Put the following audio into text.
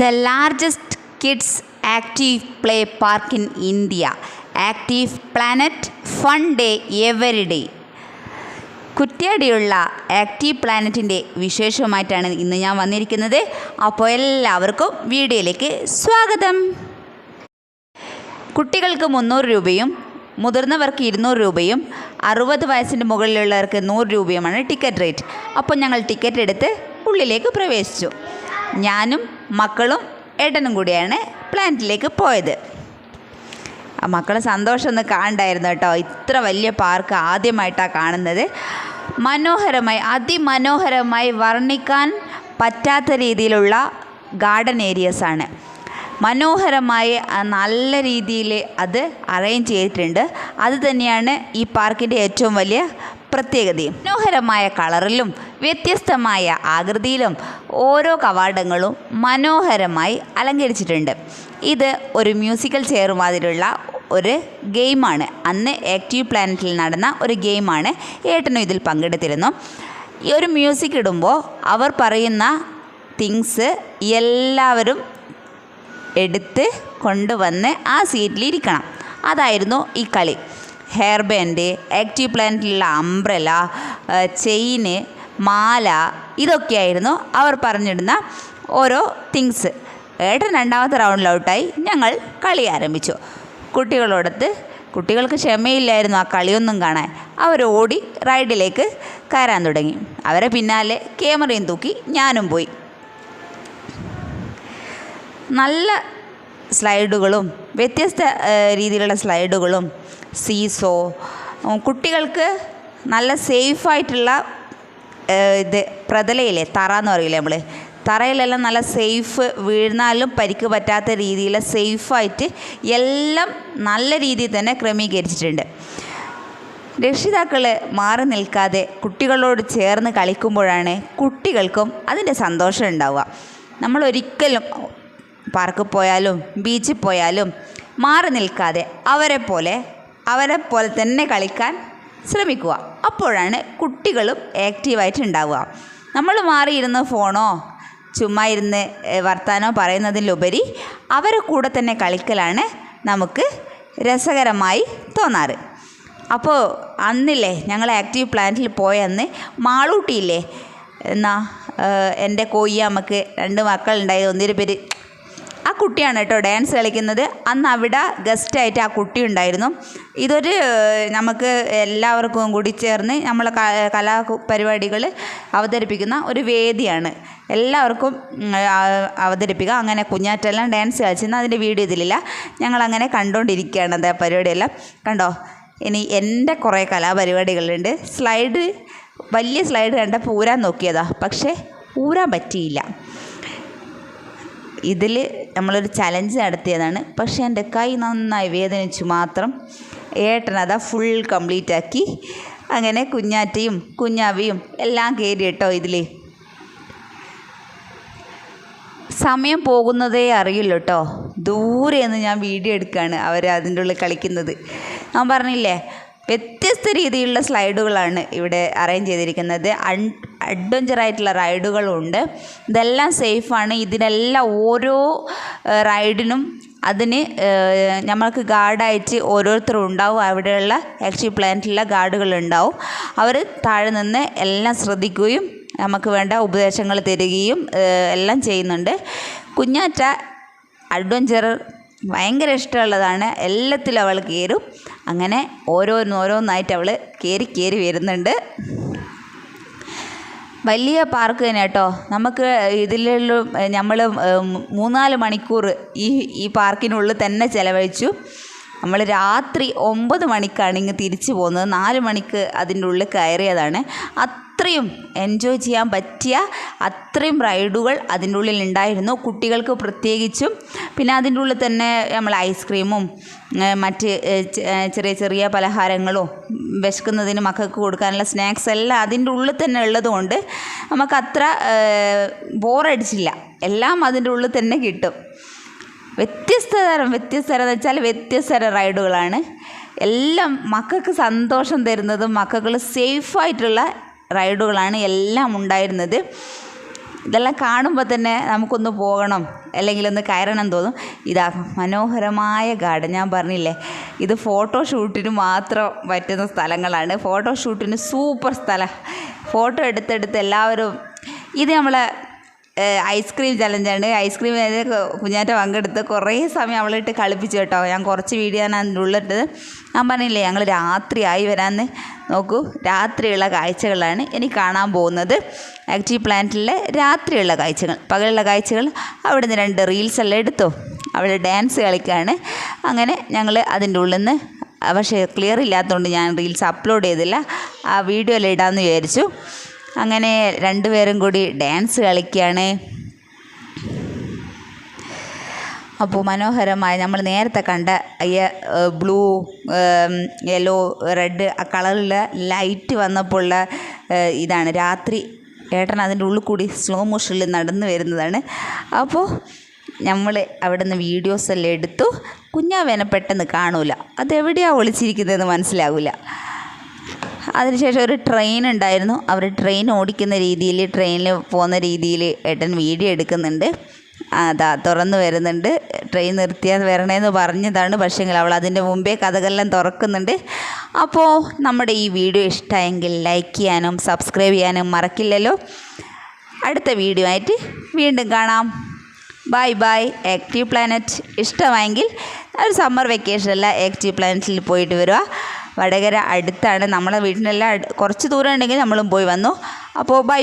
The largest kids active play park in India. Active Planet Fun Day every day. കുറ്റ്യാടിയുള്ള active പ്ലാനറ്റിൻ്റെ വിശേഷവുമായിട്ടാണ് ഇന്ന് ഞാൻ വന്നിരിക്കുന്നത്. അപ്പോൾ എല്ലാവർക്കും വീഡിയോയിലേക്ക് സ്വാഗതം. കുട്ടികൾക്ക് 300 രൂപയും മുതിർന്നവർക്ക് 200 രൂപയും 60 വയസ്സിന് മുകളിലുള്ളവർക്ക് 100 രൂപയുമാണ് ടിക്കറ്റ് റേറ്റ്. അപ്പോൾ ഞങ്ങൾ ടിക്കറ്റ് എടുത്ത് ഉള്ളിലേക്ക് പ്രവേശിച്ചു. ഞാനും മക്കളും ഏട്ടനും കൂടിയാണ് പ്ലാനറ്റിലേക്ക് പോയത്. മക്കളെ സന്തോഷം ഒന്ന് കാണണ്ടായിരുന്നു കേട്ടോ. ഇത്ര വലിയ പാർക്ക് ആദ്യമായിട്ടാണ് കാണുന്നത്. മനോഹരമായി, അതിമനോഹരമായി വർണ്ണിക്കാൻ പറ്റാത്ത രീതിയിലുള്ള ഗാർഡൻ ഏരിയസാണ്. മനോഹരമായി നല്ല രീതിയിൽ അത് അറേഞ്ച് ചെയ്തിട്ടുണ്ട്. അത് തന്നെയാണ് ഈ പാർക്കിൻ്റെ ഏറ്റവും വലിയ പ്രത്യേകതയും. മനോഹരമായ കളറിലും വ്യത്യസ്തമായ ആകൃതിയിലും ഓരോ കവാടങ്ങളും മനോഹരമായി അലങ്കരിച്ചിട്ടുണ്ട്. ഇത് ഒരു മ്യൂസിക്കൽ ചെയർ മാതിരിയുള്ള ഒരു ഗെയിമാണ്. അന്ന് ആക്റ്റീവ് പ്ലാനറ്റിൽ നടന്ന ഒരു ഗെയിമാണ്. ഏട്ടനും ഇതിൽ പങ്കെടുത്തിരുന്നു. ഈ ഒരു മ്യൂസിക് ഇടുമ്പോൾ അവർ പറയുന്ന തിങ്സ് എല്ലാവരും എടുത്ത് കൊണ്ടുവന്ന് ആ സീറ്റിലിരിക്കണം. അതായിരുന്നു ഈ കളി. ഹെയർ ബാൻഡ്, ആക്റ്റീവ് പ്ലാനറ്റിലുള്ള അംബ്രല, ചെയിന്, മാല, ഇതൊക്കെയായിരുന്നു അവർ പറഞ്ഞിടുന്ന ഓരോ തിങ്സ്. ഏട്ടൻ രണ്ടാമത്തെ റൗണ്ടിൽ ഔട്ടായി. ഞങ്ങൾ കളി ആരംഭിച്ചു. കുട്ടികൾക്ക് ക്ഷമയില്ലായിരുന്നു ആ കളിയൊന്നും കാണാൻ. അവർ ഓടി റൈഡിലേക്ക് കയറാൻ തുടങ്ങി. അവരെ പിന്നാലെ ക്യാമറയും തൂക്കി ഞാനും പോയി. നല്ല സ്ലൈഡുകളും വ്യത്യസ്ത രീതിയിലുള്ള സ്ലൈഡുകളും സീസോ, കുട്ടികൾക്ക് നല്ല സേഫായിട്ടുള്ള ഇത് പ്രതലയില്ലേ, തറ എന്ന് പറയില്ലേ നമ്മൾ, തറയിലെല്ലാം നല്ല സേഫ്, വീഴുന്നാലും പരിക്ക് പറ്റാത്ത രീതിയിൽ സേഫായിട്ട് എല്ലാം നല്ല രീതിയിൽ തന്നെ ക്രമീകരിച്ചിട്ടുണ്ട്. രക്ഷിതാക്കൾ മാറി നിൽക്കാതെ കുട്ടികളോട് ചേർന്ന് കളിക്കുമ്പോഴാണ് കുട്ടികൾക്കും അതിൻ്റെ സന്തോഷം ഉണ്ടാവുക. നമ്മളൊരിക്കലും പാർക്കിൽ പോയാലും ബീച്ചിൽ പോയാലും മാറി നിൽക്കാതെ അവരെ പോലെ തന്നെ കളിക്കാൻ ശ്രമിക്കുക. അപ്പോഴാണ് കുട്ടികളും ആക്റ്റീവായിട്ട് ഉണ്ടാവുക. നമ്മൾ മാറിയിരുന്ന് ഫോണോ ചുമ്മാ ഇരുന്ന് വർത്താനോ പറയുന്നതിലുപരി അവരെ കൂടെ തന്നെ കളിക്കലാണ് നമുക്ക് രസകരമായി തോന്നാറ്. അപ്പോൾ അന്നില്ലേ ഞങ്ങൾ ആക്റ്റീവ് പ്ലാനറ്റിൽ പോയന്ന് മാളൂട്ടിയില്ലേ, എന്നാ എൻ്റെ കോയ്യമ്മക്ക് 2 മക്കളുണ്ടായി. ഒന്നിൻ്റെ പേര്, ആ കുട്ടിയാണ് കേട്ടോ ഡാൻസ് കളിക്കുന്നത്. അന്ന് അവിടെ ഗസ്റ്റായിട്ട് ആ കുട്ടി ഉണ്ടായിരുന്നു. ഇതൊരു നമുക്ക് എല്ലാവർക്കും കൂടി ചേർന്ന് നമ്മളെ കലാപരിപാടികൾ അവതരിപ്പിക്കുന്ന ഒരു വേദിയാണ്. എല്ലാവർക്കും അവതരിപ്പിക്കുക. അങ്ങനെ കുഞ്ഞാറ്റെല്ലാം ഡാൻസ് കളിച്ചിരുന്നു. അതിൻ്റെ വീഡിയോ ഇതിലില്ല. ഞങ്ങളങ്ങനെ കണ്ടുകൊണ്ടിരിക്കുകയാണ് അത് പരിപാടിയെല്ലാം. കണ്ടോ, ഇനി എൻ്റെ കുറേ കലാപരിപാടികളുണ്ട്. വലിയ സ്ലൈഡ് കണ്ടപ്പോൾ ഊരാൻ നോക്കിയതാ, പക്ഷേ ഊരാൻ പറ്റിയില്ല. ഇതിൽ നമ്മളൊരു ചലഞ്ച് നടത്തിയതാണ്. പക്ഷേ എൻ്റെ കൈ നന്നായി വേദനിച്ചു മാത്രം. ഏട്ടനതാ ഫുൾ കംപ്ലീറ്റ് ആക്കി. അങ്ങനെ കുഞ്ഞാറ്റയും കുഞ്ഞാവിയും എല്ലാം കയറി കേട്ടോ ഇതിൽ. സമയം പോകുന്നതേ അറിയില്ല കേട്ടോ. ദൂരെ നിന്ന് ഞാൻ വീഡിയോ എടുക്കുകയാണ് അവർ അതിൻ്റെ ഉള്ളിൽ കളിക്കുന്നത്. ഞാൻ പറഞ്ഞില്ലേ, വ്യത്യസ്ത രീതിയിലുള്ള സ്ലൈഡുകളാണ് ഇവിടെ അറേഞ്ച് ചെയ്തിരിക്കുന്നത്. അഡ്വഞ്ചറായിട്ടുള്ള റൈഡുകളുണ്ട്. ഇതെല്ലാം സേഫാണ്. ഇതിനെല്ലാം ഓരോ റൈഡിനും അതിന് നമ്മൾക്ക് ഗാർഡായിട്ട് ഓരോരുത്തരും ഉണ്ടാവും. അവിടെയുള്ള ആക്റ്റീവ് പ്ലാനറ്റിലുള്ള ഗാർഡുകളുണ്ടാവും. അവർ താഴെ നിന്ന് എല്ലാം ശ്രദ്ധിക്കുകയും നമുക്ക് വേണ്ട ഉപദേശങ്ങൾ തരികയും എല്ലാം ചെയ്യുന്നുണ്ട്. കുഞ്ഞാറ്റ അഡ്വഞ്ചർ ഭയങ്കര ഇഷ്ടമുള്ളതാണ്. എല്ലാത്തിലും അവൾ കയറും. അങ്ങനെ ഓരോന്നായിട്ട് അവൾ കയറി വരുന്നുണ്ട്. വലിയ പാർക്ക് തന്നെ കേട്ടോ. നമുക്ക് ഇതിലുള്ള നമ്മൾ 3-4 മണിക്കൂർ ഈ പാർക്കിനുള്ളിൽ തന്നെ ചിലവഴിച്ചു. നമ്മൾ രാത്രി 9 മണിക്കാണ് ഇങ്ങ് തിരിച്ചു പോകുന്നത്. 4 മണിക്ക് അതിൻ്റെ ഉള്ളിൽ കയറിയതാണ്. അത്രയും എൻജോയ് ചെയ്യാൻ പറ്റിയ അത്രയും റൈഡുകൾ അതിൻ്റെ ഉള്ളിൽ ഉണ്ടായിരുന്നു. കുട്ടികൾക്ക് പ്രത്യേകിച്ചും. പിന്നെ അതിൻ്റെ ഉള്ളിൽ തന്നെ നമ്മൾ ഐസ്ക്രീമും മറ്റ് ചെറിയ പലഹാരങ്ങളും വിശക്കുന്നതിന് മക്കൾക്ക് കൊടുക്കാനുള്ള സ്നാക്സ് എല്ലാം അതിൻ്റെ ഉള്ളിൽ തന്നെ ഉള്ളതുകൊണ്ട് നമുക്കത്ര ബോറടിച്ചില്ല. എല്ലാം അതിൻ്റെ ഉള്ളിൽ തന്നെ കിട്ടും. വ്യത്യസ്തതരം എന്ന് വെച്ചാൽ വ്യത്യസ്തതരം റൈഡുകളാണ്. എല്ലാം മക്കൾക്ക് സന്തോഷം തരുന്നതും മക്കൾക്ക് സേഫായിട്ടുള്ള റൈഡുകളാണ് എല്ലാം ഉണ്ടായിരുന്നത്. ഇതെല്ലാം കാണുമ്പോൾ തന്നെ നമുക്കൊന്ന് പോകണം അല്ലെങ്കിൽ ഒന്ന് കയറണം തോന്നും. ഇതാ മനോഹരമായ ഗാർഡൻ. ഞാൻ പറഞ്ഞില്ലേ, ഇത് ഫോട്ടോഷൂട്ടിന് മാത്രം പറ്റുന്ന സ്ഥലങ്ങളാണ്. ഫോട്ടോഷൂട്ടിന് സൂപ്പർ സ്ഥലം. ഫോട്ടോ എടുത്തെടുത്ത് എല്ലാവരും ഇത് നമ്മളെ ഐസ്ക്രീം ചലഞ്ചാണ്. ഐസ്ക്രീം കുഞ്ഞാറ്റ പങ്കെടുത്ത് കുറേ സമയം അവളിട്ട് കളിപ്പിച്ചു കേട്ടോ. ഞാൻ കുറച്ച് വീഡിയോ ആണ് അതിൻ്റെ ഉള്ളിട്ടത്. ഞാൻ പറഞ്ഞില്ലേ ഞങ്ങൾ രാത്രിയായി വരാമെന്ന്. നോക്കൂ, രാത്രിയുള്ള കാഴ്ചകളാണ് ഇനി കാണാൻ പോകുന്നത്. ആക്റ്റീവ് പ്ലാനറ്റിലെ രാത്രിയുള്ള കാഴ്ചകൾ. പകലുള്ള കാഴ്ചകൾ അവിടുന്ന് 2 റീൽസ് എല്ലാം എടുത്തോ. അവിടെ ഡാൻസ് കളിക്കുകയാണ്. അങ്ങനെ ഞങ്ങൾ അതിൻ്റെ ഉള്ളിൽ നിന്ന്, പക്ഷേ ക്ലിയർ ഇല്ലാത്തതുകൊണ്ട് ഞാൻ റീൽസ് അപ്ലോഡ് ചെയ്തില്ല. ആ വീഡിയോയിൽ ഇടാമെന്ന് വിചാരിച്ചു. അങ്ങനെ 2 പേരും കൂടി ഡാൻസ് കളിക്കുകയാണ്. അപ്പോൾ മനോഹരമായ നമ്മൾ നേരത്തെ കണ്ട ബ്ലൂ, യെല്ലോ, റെഡ് ആ കളറിലുള്ള ലൈറ്റ് വന്നപ്പോഴുള്ള ഇതാണ് രാത്രി. ഏട്ടൻ അതിൻ്റെ ഉള്ളിൽ കൂടി സ്ലോ മോഷനിൽ നടന്നു വരുന്നതാണ്. അപ്പോൾ നമ്മൾ അവിടെ നിന്ന് വീഡിയോസെല്ലാം എടുത്തു. കുഞ്ഞാവേനെ പെട്ടെന്ന് കാണൂല, അതെവിടെയാണ് ഒളിച്ചിരിക്കുന്നതെന്ന് മനസ്സിലാവില്ല. അതിനുശേഷം ഒരു ട്രെയിൻ ഉണ്ടായിരുന്നു. അവർ ട്രെയിൻ ഓടിക്കുന്ന രീതിയിൽ, ട്രെയിനിൽ പോകുന്ന രീതിയിൽ ഏട്ടൻ വീഡിയോ എടുക്കുന്നുണ്ട്. അതാ തുറന്നു വരുന്നുണ്ട്. ട്രെയിൻ നിർത്തിയാൽ വരണേന്ന് പറഞ്ഞതാണ്, പക്ഷേങ്കിൽ അവൾ അതിൻ്റെ മുമ്പേ കഥകളെല്ലാം തുറക്കുന്നുണ്ട്. അപ്പോൾ നമ്മുടെ ഈ വീഡിയോ ഇഷ്ടമായെങ്കിൽ ലൈക്ക് ചെയ്യാനും സബ്സ്ക്രൈബ് ചെയ്യാനും മറക്കില്ലല്ലോ. അടുത്ത വീഡിയോ ആയിട്ട് വീണ്ടും കാണാം. Bye bye. ആക്റ്റീവ് പ്ലാനറ്റ് ഇഷ്ടമായെങ്കിൽ ഒരു സമ്മർ വെക്കേഷനല്ല, ആക്റ്റീവ് പ്ലാനറ്റിൽ പോയിട്ട് വരിക. വടകര അടുത്താണ്. നമ്മളെ വീട്ടിനെല്ലാം കുറച്ച് ദൂരം ഉണ്ടെങ്കിൽ നമ്മളും പോയി വന്നു. അപ്പോൾ ബൈ.